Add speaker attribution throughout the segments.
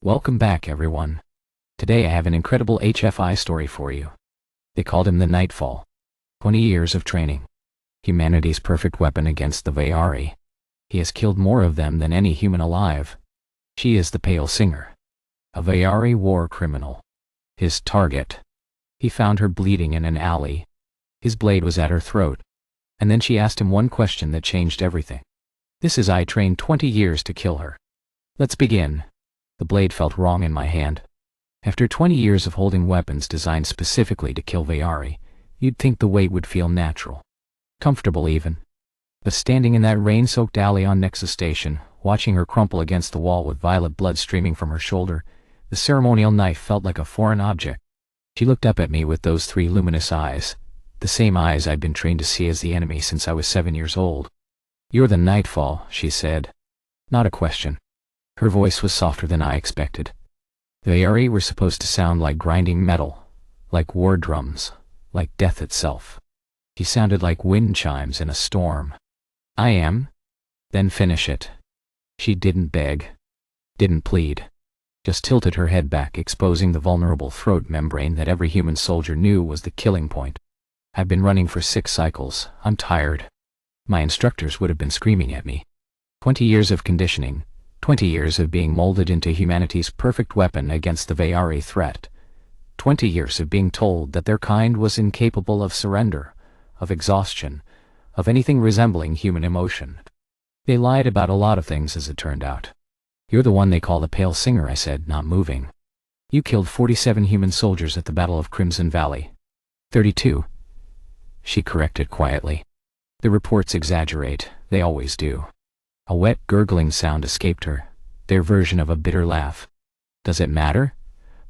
Speaker 1: Welcome back, everyone. Today I have an incredible HFY story for you. They called him the Nightfall. 20 years of training. Humanity's perfect weapon against the Veyari. He has killed more of them than any human alive. She is the Pale Singer. A Veyari war criminal. His target. He found her bleeding in an alley. His blade was at her throat. And then she asked him one question that changed everything. This is I trained 20 years to kill her. Let's begin. The blade felt wrong in my hand. After 20 years of holding weapons designed specifically to kill Veyari, you'd think the weight would feel natural. Comfortable even. But standing in that rain-soaked alley on Nexus Station, watching her crumple against the wall with violet blood streaming from her shoulder, the ceremonial knife felt like a foreign object. She looked up at me with those three luminous eyes, the same eyes I'd been trained to see as the enemy since I was 7 years old. "You're the Nightfall," she said. Not a question. Her voice was softer than I expected. The Veyari were supposed to sound like grinding metal, like war drums, like death itself. She sounded like wind chimes in a storm. "I am." "Then finish it." She didn't beg, didn't plead, just tilted her head back, exposing the vulnerable throat membrane that every human soldier knew was the killing point. "I've been running for 6 cycles. I'm tired." My instructors would have been screaming at me. 20 years of conditioning, 20 years of being molded into humanity's perfect weapon against the Veyari threat. 20 years of being told that their kind was incapable of surrender, of exhaustion, of anything resembling human emotion. They lied about a lot of things, as it turned out. "You're the one they call the Pale Singer," I said, not moving. "You killed 47 human soldiers at the Battle of Crimson Valley." 32. She corrected quietly. "The reports exaggerate, they always do." A wet, gurgling sound escaped her, their version of a bitter laugh. "Does it matter?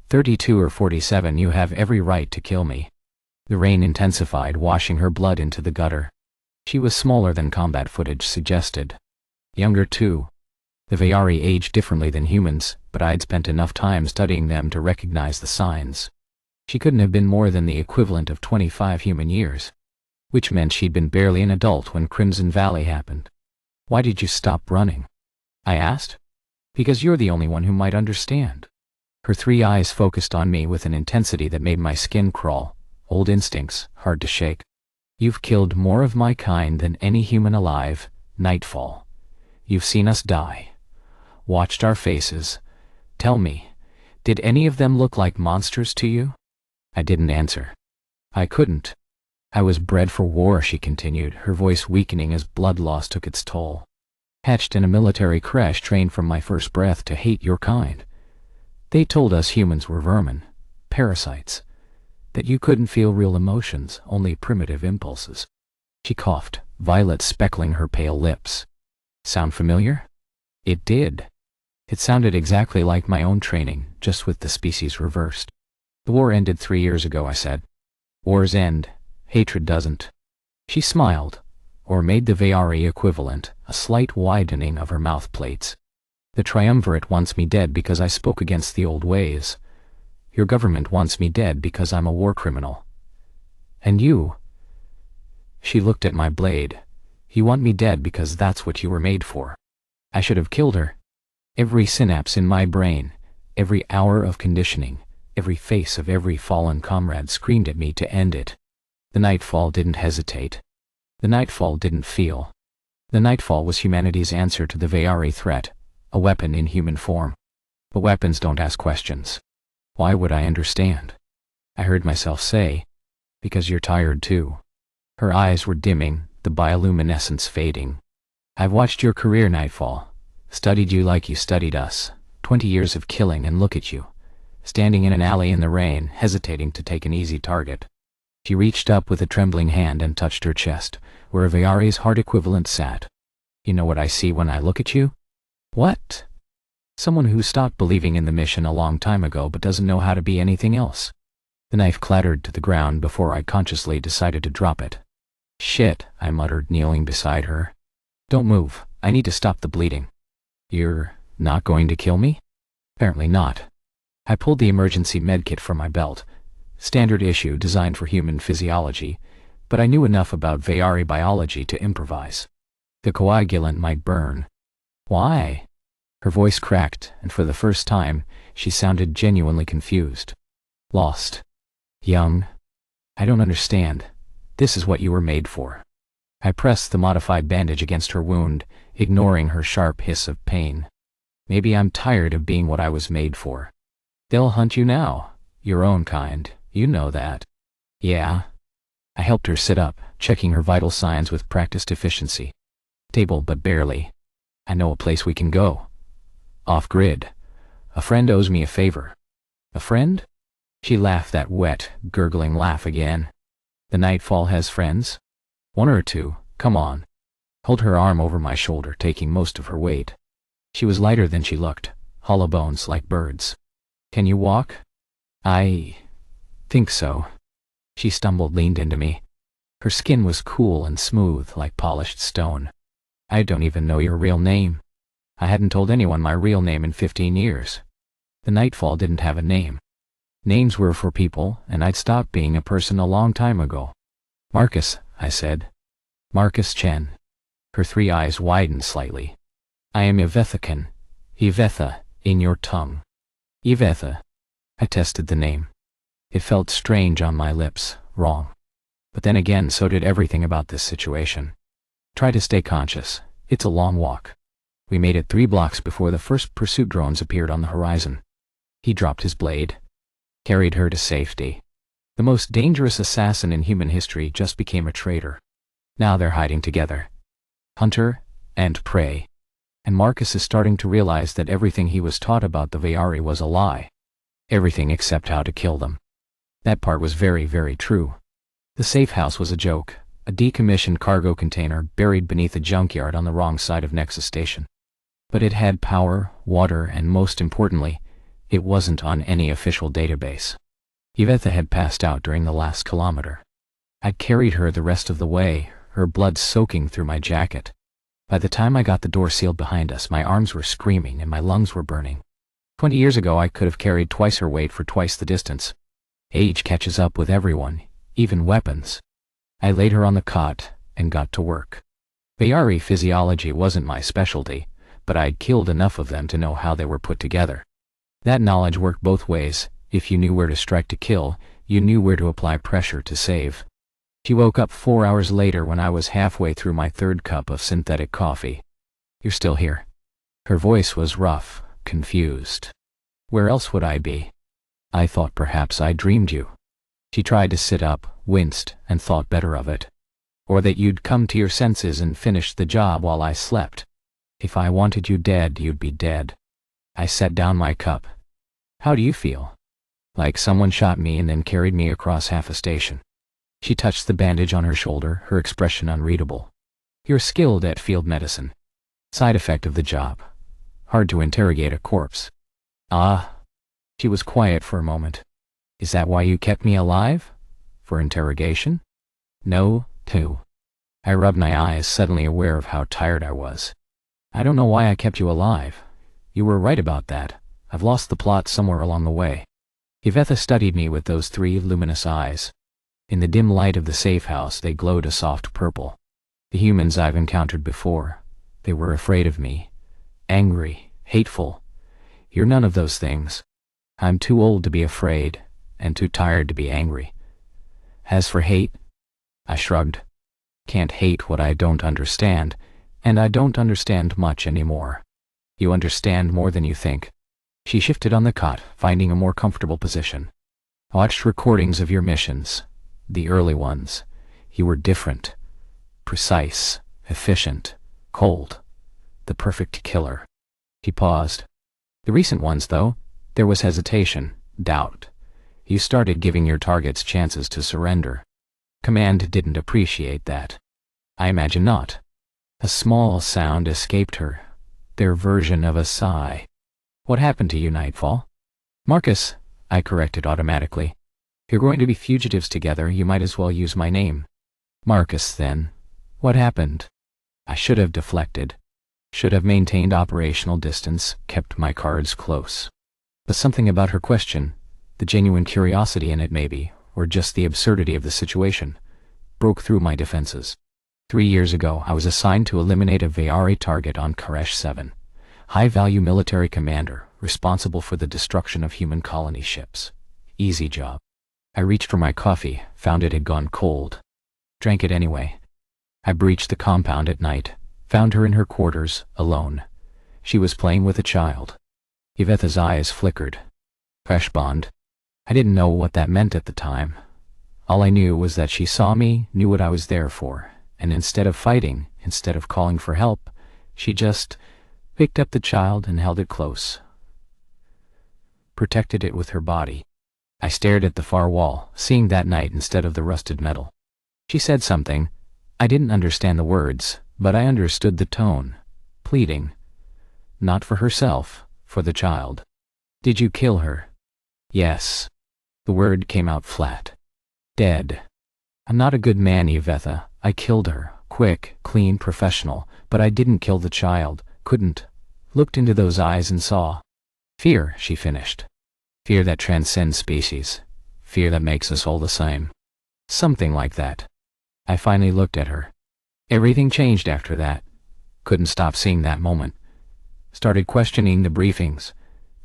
Speaker 1: 32 or 47, you have every right to kill me." The rain intensified, washing her blood into the gutter. She was smaller than combat footage suggested. Younger too. The Veyari aged differently than humans, but I'd spent enough time studying them to recognize the signs. She couldn't have been more than the equivalent of 25 human years. Which meant she'd been barely an adult when Crimson Valley happened. "Why did you stop running?" I asked. "Because you're the only one who might understand." Her 3 eyes focused on me with an intensity that made my skin crawl, old instincts, hard to shake. "You've killed more of my kind than any human alive, Nightfall. You've seen us die. Watched our faces. Tell me, did any of them look like monsters to you?" I didn't answer. I couldn't. "I was bred for war," she continued, her voice weakening as blood loss took its toll. "Hatched in a military crash, trained from my first breath to hate your kind. They told us humans were vermin, parasites, that you couldn't feel real emotions, only primitive impulses." She coughed, violet speckling her pale lips. "Sound familiar?" It did. It sounded exactly like my own training, just with the species reversed. "The war ended 3 years ago," I said. "Wars end. Hatred doesn't." She smiled, or made the Veyari equivalent, a slight widening of her mouth plates. "The Triumvirate wants me dead because I spoke against the old ways. Your government wants me dead because I'm a war criminal. And you?" She looked at my blade. "You want me dead because that's what you were made for." I should have killed her. Every synapse in my brain, every hour of conditioning, every face of every fallen comrade screamed at me to end it. The Nightfall didn't hesitate. The Nightfall didn't feel. The Nightfall was humanity's answer to the Veyari threat, a weapon in human form. But weapons don't ask questions. Why would I understand? I heard myself say, "Because you're tired too." Her eyes were dimming, the bioluminescence fading. "I've watched your career, Nightfall. Studied you like you studied us. 20 years of killing, and look at you. Standing in an alley in the rain, hesitating to take an easy target." She reached up with a trembling hand and touched her chest, where a Veyari's heart equivalent sat. "You know what I see when I look at you?" "What?" "Someone who stopped believing in the mission a long time ago but doesn't know how to be anything else." The knife clattered to the ground before I consciously decided to drop it. "Shit," I muttered, kneeling beside her. "Don't move. I need to stop the bleeding." "You're not going to kill me?" "Apparently not." I pulled the emergency medkit from my belt. Standard issue designed for human physiology, but I knew enough about Veyari biology to improvise. The coagulant might burn. "Why?" Her voice cracked, and for the first time, She sounded genuinely confused. Lost. Young. I don't understand. This is what you were made for. I pressed the modified bandage against her wound, ignoring her sharp hiss of pain. Maybe I'm tired of being what I was made for. They'll hunt you now. Your own kind. You know that. Yeah. I helped her sit up, checking her vital signs with practiced efficiency. Stable but barely. I know a place we can go. Off-grid. A friend owes me a favor. A friend? She laughed that wet, gurgling laugh again. The Nightfall has friends? One or two, come on. Hold her arm over my shoulder, taking most of her weight. She was lighter than she looked, hollow bones like birds. Can you walk? I think so. She stumbled, leaned into me. Her skin was cool and smooth like polished stone. I don't even know your real name. I hadn't told anyone my real name in 15 years. The Nightfall didn't have a name. Names were for people, and I'd stopped being a person a long time ago. Marcus, I said. Marcus Chen. Her three eyes widened slightly. I am Yvetha, in your tongue. Yvetha. I tested the name. It felt strange on my lips, wrong. But then again, so did everything about this situation. Try to stay conscious. It's a long walk. We made it 3 blocks before the first pursuit drones appeared on the horizon. He dropped his blade. Carried her to safety. The most dangerous assassin in human history just became a traitor. Now they're hiding together. Hunter and prey. And Marcus is starting to realize that everything he was taught about the Veyari was a lie. Everything except how to kill them. That part was very, very true. The safe house was a joke, a decommissioned cargo container buried beneath a junkyard on the wrong side of Nexus Station. But it had power, water, and most importantly, it wasn't on any official database. Yvetha had passed out during the last kilometer. I'd carried her the rest of the way, her blood soaking through my jacket. By the time I got the door sealed behind us, my arms were screaming and my lungs were burning. 20 years ago I could have carried twice her weight for twice the distance. Age catches up with everyone, even weapons. I laid her on the cot and got to work. Veyari physiology wasn't my specialty, but I'd killed enough of them to know how they were put together. That knowledge worked both ways. If you knew where to strike to kill, you knew where to apply pressure to save. She woke up 4 hours later when I was halfway through my 3rd cup of synthetic coffee. You're still here. Her voice was rough, confused. Where else would I be? I thought perhaps I dreamed you. She tried to sit up, winced, and thought better of it. Or that you'd come to your senses and finished the job while I slept. If I wanted you dead, you'd be dead. I set down my cup. How do you feel? Like someone shot me and then carried me across half a station. She touched the bandage on her shoulder, her expression unreadable. You're skilled at field medicine. Side effect of the job. Hard to interrogate a corpse. Ah. She was quiet for a moment. Is that why you kept me alive? For interrogation? No, too. I rubbed my eyes, suddenly aware of how tired I was. I don't know why I kept you alive. You were right about that. I've lost the plot somewhere along the way. Yvetha studied me with those 3 luminous eyes. In the dim light of the safe house, they glowed a soft purple. The humans I've encountered before, they were afraid of me. Angry, hateful. You're none of those things. I'm too old to be afraid, and too tired to be angry. As for hate, I shrugged. Can't hate what I don't understand, and I don't understand much anymore. You understand more than you think. She shifted on the cot, finding a more comfortable position. I watched recordings of your missions, the early ones. You were different. Precise, efficient, cold. The perfect killer. She paused. The recent ones, though, there was hesitation, doubt. You started giving your targets chances to surrender. Command didn't appreciate that. I imagine not. A small sound escaped her. Their version of a sigh. What happened to you, Nightfall? Marcus, I corrected automatically. If you're going to be fugitives together, you might as well use my name. Marcus, then. What happened? I should have deflected. Should have maintained operational distance, kept my cards close. But something about her question, the genuine curiosity in it maybe, or just the absurdity of the situation, broke through my defenses. 3 years ago, I was assigned to eliminate a Veyari target on Koresh 7. High-value military commander, responsible for the destruction of human colony ships. Easy job. I reached for my coffee, found it had gone cold. Drank it anyway. I breached the compound at night, found her in her quarters, alone. She was playing with a child. Yvetha's eyes flickered. Fresh bond. I didn't know what that meant at the time. All I knew was that she saw me, knew what I was there for, and instead of fighting, instead of calling for help, she just picked up the child and held it close. Protected it with her body. I stared at the far wall, seeing that night instead of the rusted metal. She said something. I didn't understand the words, but I understood the tone. Pleading. Not for herself, for the child. Did you kill her? Yes. The word came out flat. Dead. I'm not a good man, Yvetha. I killed her. Quick, clean, professional. But I didn't kill the child. Couldn't. Looked into those eyes and saw. Fear, she finished. Fear that transcends species. Fear that makes us all the same. Something like that. I finally looked at her. Everything changed after that. Couldn't stop seeing that moment. Started questioning the briefings,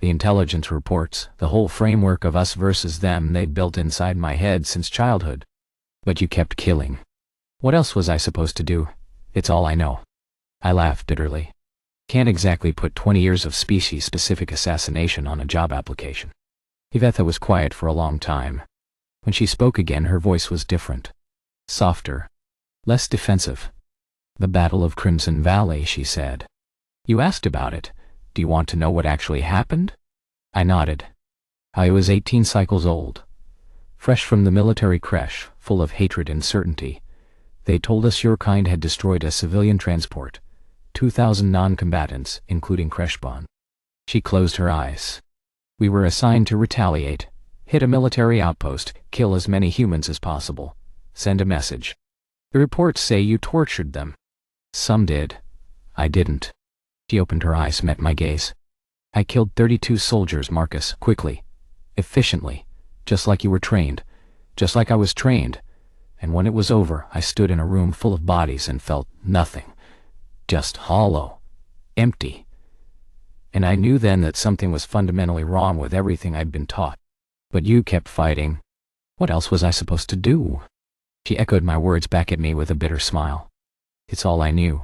Speaker 1: the intelligence reports, the whole framework of us versus them they'd built inside my head since childhood. But you kept killing. What else was I supposed to do? It's all I know. I laughed bitterly. Can't exactly put 20 years of species-specific assassination on a job application. Yvetha was quiet for a long time. When she spoke again, her voice was different. Softer. Less defensive. The Battle of Crimson Valley, she said. You asked about it. Do you want to know what actually happened? I nodded. I was 18 cycles old. Fresh from the military creche, full of hatred and certainty. They told us your kind had destroyed a civilian transport. 2,000 non-combatants, including Creshbon. She closed her eyes. We were assigned to retaliate, hit a military outpost, kill as many humans as possible, send a message. The reports say you tortured them. Some did. I didn't. She opened her eyes, met my gaze. I killed 32 soldiers, Marcus, quickly, efficiently, just like you were trained, just like I was trained. And when it was over, I stood in a room full of bodies and felt nothing. Just hollow. Empty. And I knew then that something was fundamentally wrong with everything I'd been taught. But you kept fighting. What else was I supposed to do? She echoed my words back at me with a bitter smile. It's all I knew.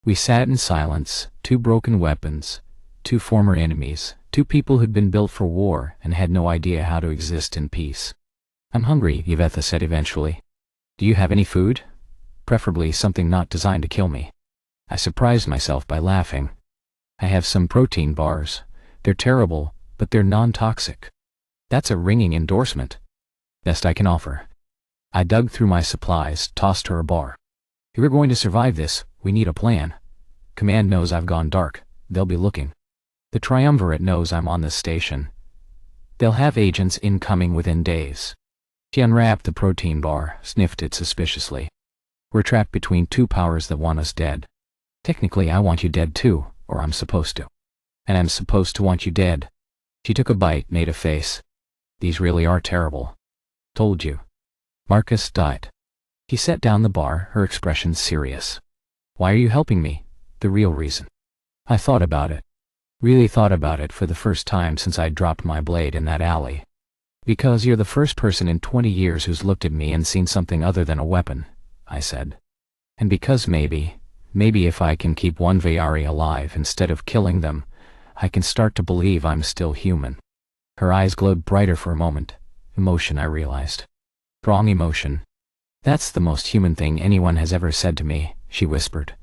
Speaker 1: We sat in silence, two broken weapons, two former enemies, two people who'd been built for war and had no idea how to exist in peace. I'm hungry, Yvetha said eventually. Do you have any food? Preferably something not designed to kill me. I surprised myself by laughing. I have some protein bars. They're terrible, but they're non-toxic. That's a ringing endorsement. Best I can offer. I dug through my supplies, tossed her a bar. If we're going to survive this, we need a plan. Command knows I've gone dark. They'll be looking. The Triumvirate knows I'm on this station. They'll have agents incoming within days. She unwrapped the protein bar, sniffed it suspiciously. We're trapped between two powers that want us dead. Technically, I want you dead too, or I'm supposed to. And I'm supposed to want you dead. She took a bite, made a face. These really are terrible. Told you. Marcus died. She set down the bar, her expression serious. Why are you helping me? The real reason. I thought about it. Really thought about it for the first time since I dropped my blade in that alley. Because you're the first person in 20 years who's looked at me and seen something other than a weapon, I said. And because maybe if I can keep one Veyari alive instead of killing them, I can start to believe I'm still human. Her eyes glowed brighter for a moment. Emotion, I realized. Strong emotion. That's the most human thing anyone has ever said to me, she whispered.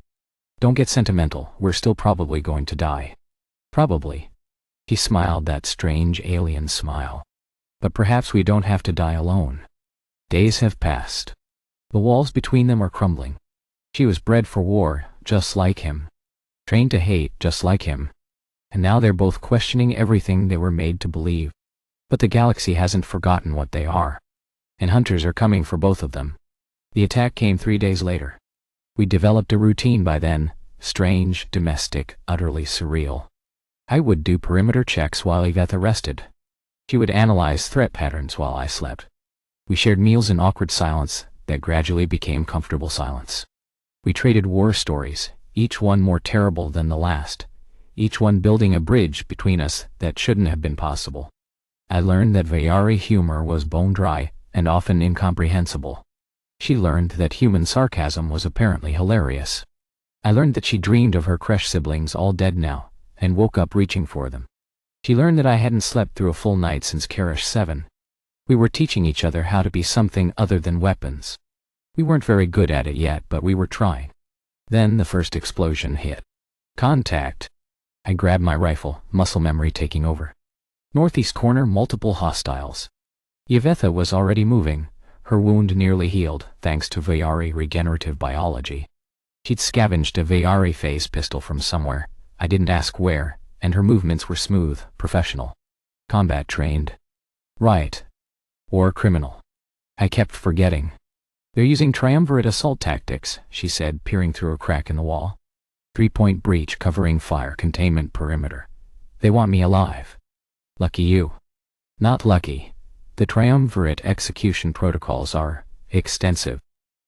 Speaker 1: Don't get sentimental, we're still probably going to die. Probably. She smiled that strange alien smile. But perhaps we don't have to die alone. Days have passed. The walls between them are crumbling. She was bred for war, just like him. Trained to hate, just like him. And now they're both questioning everything they were made to believe. But the galaxy hasn't forgotten what they are. And hunters are coming for both of them. The attack came 3 days later. We developed a routine by then, strange, domestic, utterly surreal. I would do perimeter checks while Yvetha rested. She would analyze threat patterns while I slept. We shared meals in awkward silence that gradually became comfortable silence. We traded war stories, each one more terrible than the last, each one building a bridge between us that shouldn't have been possible. I learned that Veyari humor was bone-dry and often incomprehensible. She learned that human sarcasm was apparently hilarious. I learned that she dreamed of her Kresh siblings all dead now, and woke up reaching for them. She learned that I hadn't slept through a full night since Karish 7. We were teaching each other how to be something other than weapons. We weren't very good at it yet, but we were trying. Then the first explosion hit. Contact. I grabbed my rifle, muscle memory taking over. Northeast corner, multiple hostiles. Yvetha was already moving, her wound nearly healed, thanks to Veyari regenerative biology. She'd scavenged a Veyari phase pistol from somewhere, I didn't ask where, and her movements were smooth, professional. Combat trained. Right. Or criminal. I kept forgetting. They're using triumvirate assault tactics, she said, peering through a crack in the wall. 3-point breach covering fire containment perimeter. They want me alive. Lucky you. Not lucky. The triumvirate execution protocols are extensive.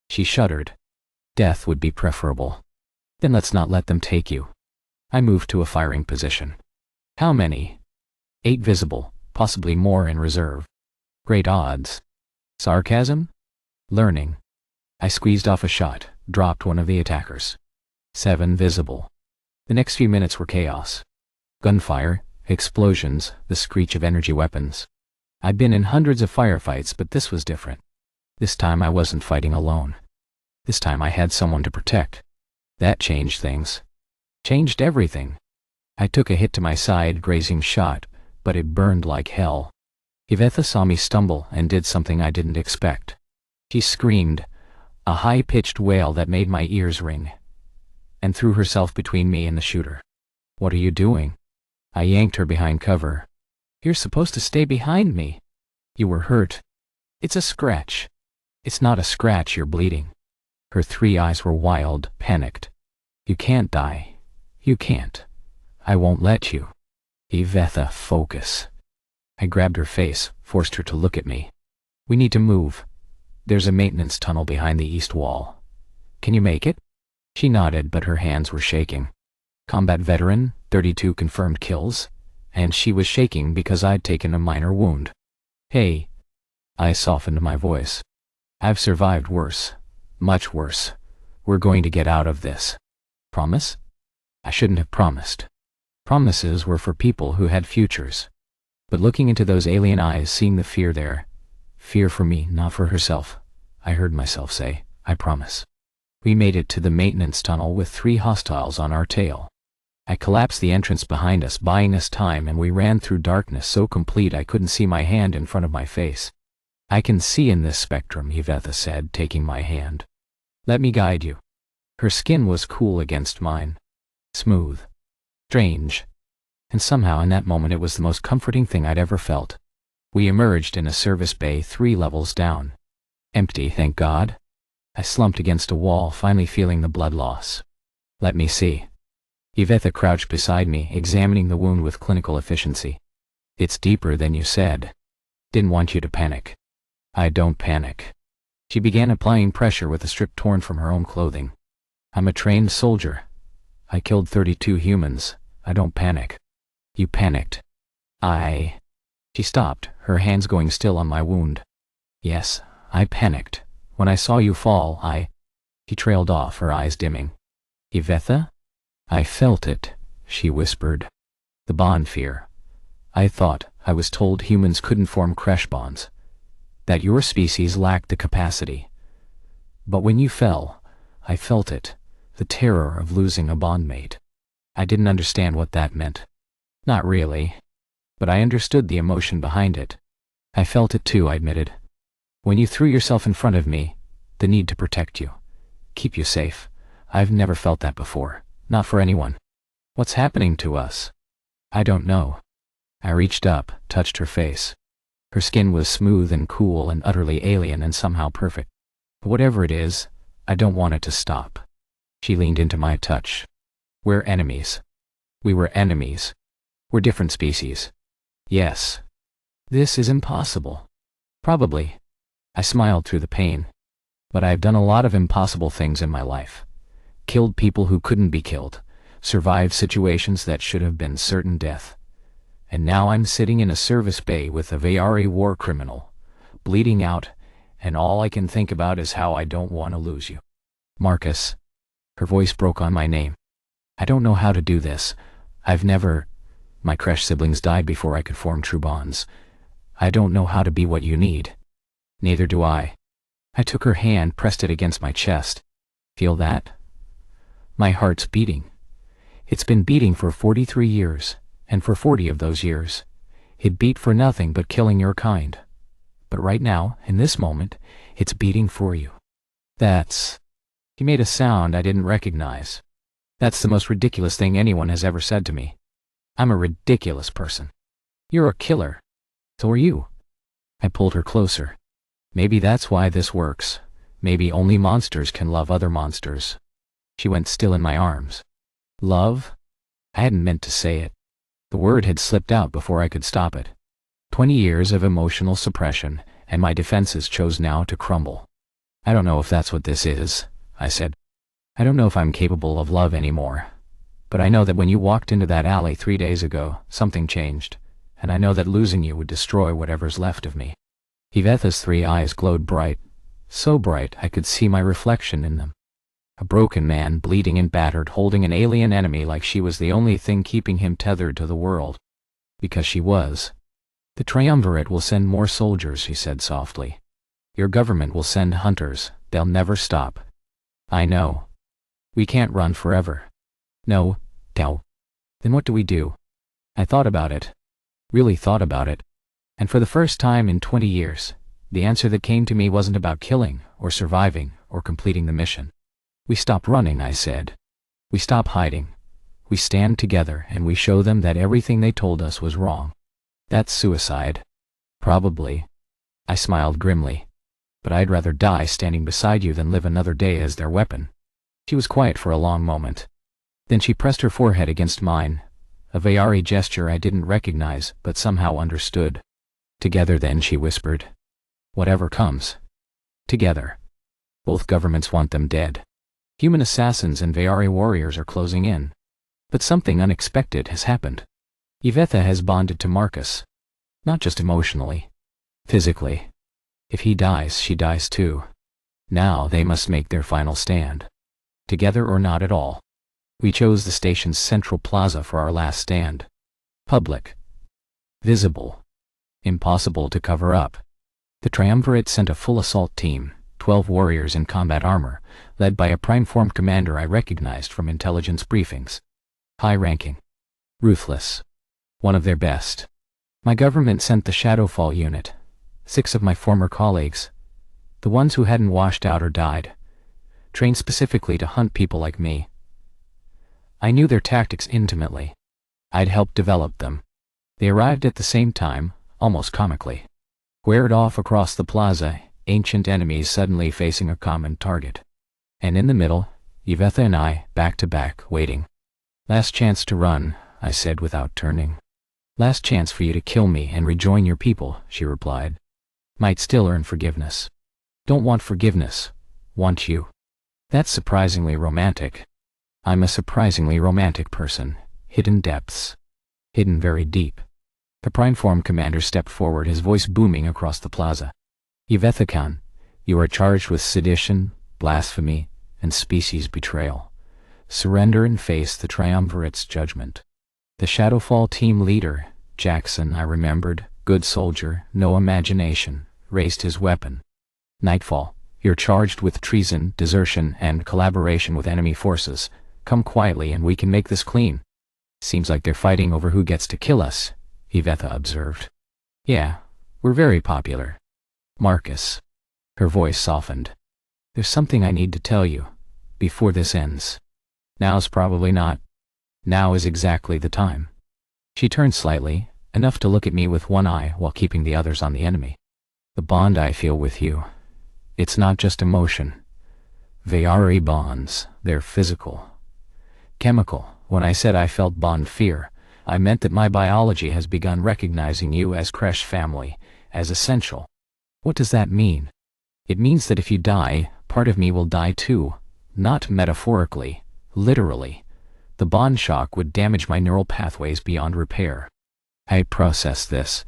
Speaker 1: She shuddered. Death would be preferable. Then let's not let them take you. I moved to a firing position. How many? 8 visible, possibly more in reserve. Great odds. Sarcasm? Learning. I squeezed off a shot, dropped one of the attackers. 7 visible. The next few minutes were chaos. Gunfire, explosions, the screech of energy weapons. I'd been in hundreds of firefights, but this was different. This time I wasn't fighting alone. This time I had someone to protect. That changed things. Changed everything. I took a hit to my side, grazing shot, but it burned like hell. Yvetha saw me stumble and did something I didn't expect. She screamed, a high-pitched wail that made my ears ring, and threw herself between me and the shooter. What are you doing? I yanked her behind cover. You're supposed to stay behind me. You were hurt. It's a scratch. It's not a scratch, you're bleeding. Her 3 eyes were wild, panicked. You can't die. You can't. I won't let you. Yvetha, focus. I grabbed her face, forced her to look at me. We need to move. There's a maintenance tunnel behind the east wall. Can you make it? She nodded, but her hands were shaking. Combat veteran, 32 confirmed kills, and she was shaking because I'd taken a minor wound. Hey. I softened my voice. I've survived worse. Much worse. We're going to get out of this. Promise? I shouldn't have promised. Promises were for people who had futures. But looking into those alien eyes, seeing the fear there, fear for me, not for herself, I heard myself say, I promise. We made it to the maintenance tunnel with 3 hostiles on our tail. I collapsed the entrance behind us, buying us time, and we ran through darkness so complete I couldn't see my hand in front of my face. I can see in this spectrum, Yvetha said, taking my hand. Let me guide you. Her skin was cool against mine. Smooth. Strange. And somehow in that moment it was the most comforting thing I'd ever felt. We emerged in a service bay 3 levels down. Empty, thank God. I slumped against a wall, finally feeling the blood loss. Let me see. Yvetha crouched beside me, examining the wound with clinical efficiency. It's deeper than you said. Didn't want you to panic. I don't panic. She began applying pressure with a strip torn from her own clothing. I'm a trained soldier. I killed 32 humans. I don't panic. You panicked. She stopped, her hands going still on my wound. Yes, I panicked. When I saw you fall, She trailed off, her eyes dimming. Yvetha? I felt it, she whispered. The bond fear. I was told humans couldn't form Kresh bonds. That your species lacked the capacity. But when you fell, I felt it, the terror of losing a bondmate. I didn't understand what that meant. Not really. But I understood the emotion behind it. I felt it too, I admitted. When you threw yourself in front of me, the need to protect you, keep you safe. I've never felt that before, not for anyone. What's happening to us? I don't know. I reached up, touched her face. Her skin was smooth and cool and utterly alien and somehow perfect. But whatever it is, I don't want it to stop. She leaned into my touch. We're enemies. We were enemies. We're different species. Yes. This is impossible. Probably. I smiled through the pain. But I've done a lot of impossible things in my life. Killed people who couldn't be killed. survived situations that should have been certain death. And now I'm sitting in a service bay with a Veyari war criminal, bleeding out, and all I can think about is how I don't want to lose you. Marcus. Her voice broke on my name. I don't know how to do this. My Kresh siblings died before I could form true bonds. I don't know how to be what you need. Neither do I. I took her hand, pressed it against my chest. Feel that? My heart's beating. It's been beating for 43 years, and for 40 of those years, it beat for nothing but killing your kind. But right now, in this moment, it's beating for you. He made a sound I didn't recognize. That's the most ridiculous thing anyone has ever said to me. I'm a ridiculous person. You're a killer. So are you. I pulled her closer. Maybe that's why this works. Maybe only monsters can love other monsters. She went still in my arms. Love? I hadn't meant to say it. The word had slipped out before I could stop it. 20 years of emotional suppression, and my defenses chose now to crumble. I don't know if that's what this is, I said. I don't know if I'm capable of love anymore. But I know that when you walked into that alley 3 days ago, something changed, and I know that losing you would destroy whatever's left of me. Yvetha's 3 eyes glowed bright, so bright I could see my reflection in them. A broken man, bleeding and battered, holding an alien enemy like she was the only thing keeping him tethered to the world. Because she was. The Triumvirate will send more soldiers, he said softly. Your government will send hunters, they'll never stop. I know. We can't run forever. No, Tao. Then what do we do? I thought about it. Really thought about it. And for the first time in 20 years, the answer that came to me wasn't about killing, or surviving, or completing the mission. We stop running, I said. We stop hiding. We stand together and we show them that everything they told us was wrong. That's suicide. Probably. I smiled grimly. But I'd rather die standing beside you than live another day as their weapon. She was quiet for a long moment. Then she pressed her forehead against mine, a Veyari gesture I didn't recognize but somehow understood. Together then, she whispered. Whatever comes. Together. Both governments want them dead. Human assassins and Veyari warriors are closing in. But something unexpected has happened. Yvetha has bonded to Marcus. Not just emotionally. Physically. If he dies, she dies too. Now they must make their final stand. Together or not at all. We chose the station's central plaza for our last stand. Public. Visible. Impossible to cover up. The Triumvirate sent a full assault team, 12 warriors in combat armor, led by a prime-formed commander I recognized from intelligence briefings. High-ranking. Ruthless. One of their best. My government sent the Shadowfall unit, 6 of my former colleagues, the ones who hadn't washed out or died, trained specifically to hunt people like me. I knew their tactics intimately. I'd helped develop them. They arrived at the same time, almost comically. Squared off across the plaza, ancient enemies suddenly facing a common target. And in the middle, Yvetha and I, back to back, waiting. Last chance to run, I said without turning. Last chance for you to kill me and rejoin your people, she replied. Might still earn forgiveness. Don't want forgiveness. Want you. That's surprisingly romantic. I'm a surprisingly romantic person. Hidden depths. Hidden very deep. The prime-form commander stepped forward, his voice booming across the plaza. Yvetha Khan, you are charged with sedition, blasphemy, and species betrayal. Surrender and face the Triumvirate's judgment. The Shadowfall team leader, Jackson, I remembered, good soldier, no imagination, raised his weapon. Nightfall, you're charged with treason, desertion, and collaboration with enemy forces. Come quietly and we can make this clean. Seems like they're fighting over who gets to kill us, Yvetha observed. Yeah, we're very popular. Marcus. Her voice softened. There's something I need to tell you, before this ends. Now's probably not. Now is exactly the time. She turned slightly, enough to look at me with one eye while keeping the others on the enemy. The bond I feel with you. It's not just emotion. Veyari bonds, they're physical. Chemical. When I said I felt bond fear, I meant that my biology has begun recognizing you as Kresh family, as essential. What does that mean? It means that if you die, part of me will die too. Not metaphorically, literally. The bond shock would damage my neural pathways beyond repair. I processed this.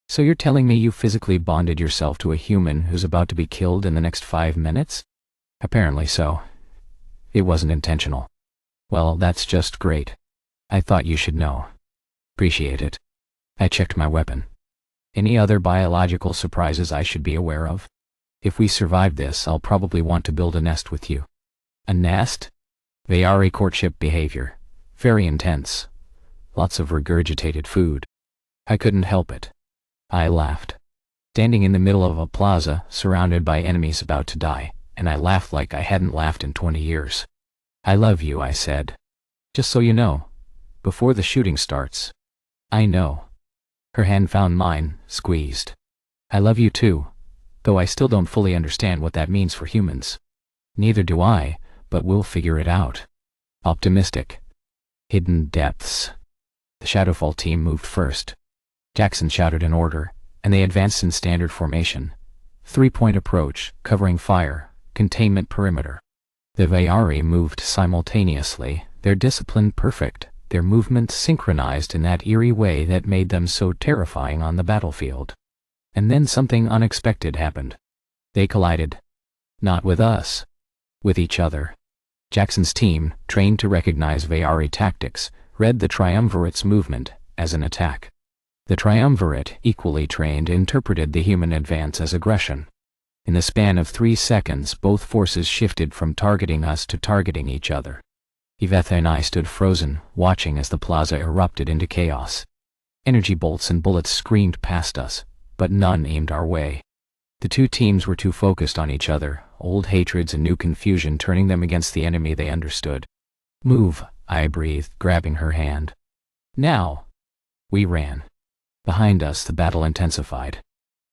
Speaker 1: So you're telling me you physically bonded yourself to a human who's about to be killed in the next 5 minutes? Apparently so. It wasn't intentional. Well, that's just great. I thought you should know. Appreciate it. I checked my weapon. Any other biological surprises I should be aware of? If we survive this, I'll probably want to build a nest with you. A nest? Veyari courtship behavior. Very intense. Lots of regurgitated food. I couldn't help it. I laughed. Standing in the middle of a plaza, surrounded by enemies about to die, and I laughed like I hadn't laughed in 20 years. I love you, I said. Just so you know. Before the shooting starts. I know. Her hand found mine, squeezed. I love you too, though I still don't fully understand what that means for humans. Neither do I, but we'll figure it out. Optimistic. Hidden depths. The Shadowfall team moved first. Jackson shouted an order, and they advanced in standard formation. 3-point approach, covering fire, containment perimeter. The Veyari moved simultaneously, their discipline perfect, their movements synchronized in that eerie way that made them so terrifying on the battlefield. And then something unexpected happened. They collided. Not with us. With each other. Jackson's team, trained to recognize Veyari tactics, read the Triumvirate's movement as an attack. The Triumvirate, equally trained, interpreted the human advance as aggression. In the span of 3 seconds, both forces shifted from targeting us to targeting each other. Yvetha and I stood frozen, watching as the plaza erupted into chaos. Energy bolts and bullets screamed past us, but none aimed our way. The two teams were too focused on each other, old hatreds and new confusion turning them against the enemy they understood. Move, I breathed, grabbing her hand. Now! We ran. Behind us, the battle intensified.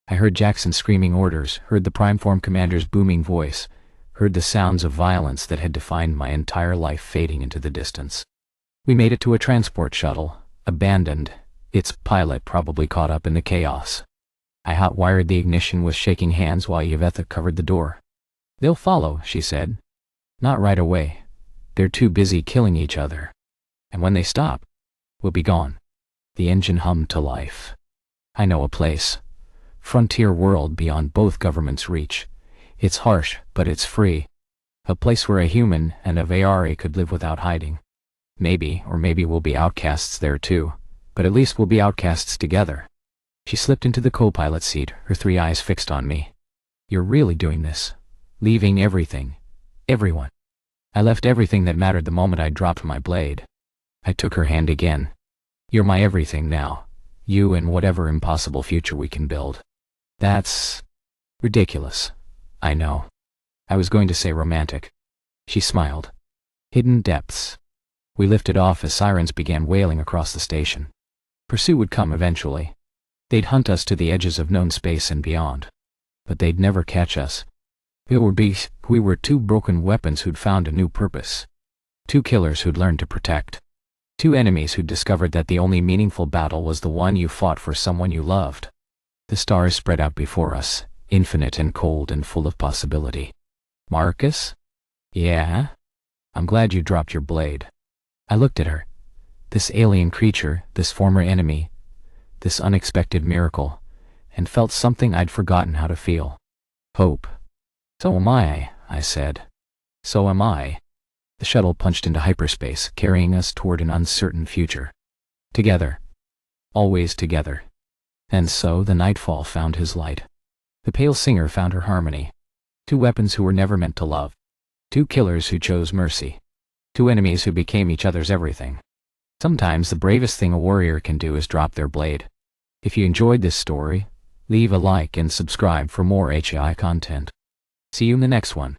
Speaker 1: I heard Jackson screaming orders, heard the Primeform commander's booming voice, heard the sounds of violence that had defined my entire life fading into the distance. We made it to a transport shuttle, abandoned, its pilot probably caught up in the chaos. I hot-wired the ignition with shaking hands while Yvetha covered the door. They'll follow, she said. Not right away. They're too busy killing each other. And when they stop, we'll be gone. The engine hummed to life. I know a place. Frontier world beyond both governments' reach. It's harsh, but it's free. A place where a human and a Veyari could live without hiding. Maybe we'll be outcasts there too. But at least we'll be outcasts together. She slipped into the co-pilot seat, her 3 eyes fixed on me. You're really doing this? Leaving everything? Everyone? I left everything that mattered the moment I dropped my blade. I took her hand again. You're my everything now. You and whatever impossible future we can build. That's ridiculous. I know. I was going to say romantic. She smiled. Hidden depths. We lifted off as sirens began wailing across the station. Pursuit would come eventually. They'd hunt us to the edges of known space and beyond. But they'd never catch us. We were 2 broken weapons who'd found a new purpose. 2 killers who'd learned to protect. 2 enemies who'd discovered that the only meaningful battle was the one you fought for someone you loved. The stars spread out before us, infinite and cold and full of possibility. Marcus? Yeah? I'm glad you dropped your blade. I looked at her. This alien creature, this former enemy, this unexpected miracle, and felt something I'd forgotten how to feel. Hope. So am I said. So am I. The shuttle punched into hyperspace, carrying us toward an uncertain future. Together. Always together. And so the Nightfall found his light. The Pale Singer found her harmony. 2 weapons who were never meant to love. 2 killers who chose mercy. 2 enemies who became each other's everything. Sometimes the bravest thing a warrior can do is drop their blade. If you enjoyed this story, leave a like and subscribe for more HFY content. See you in the next one.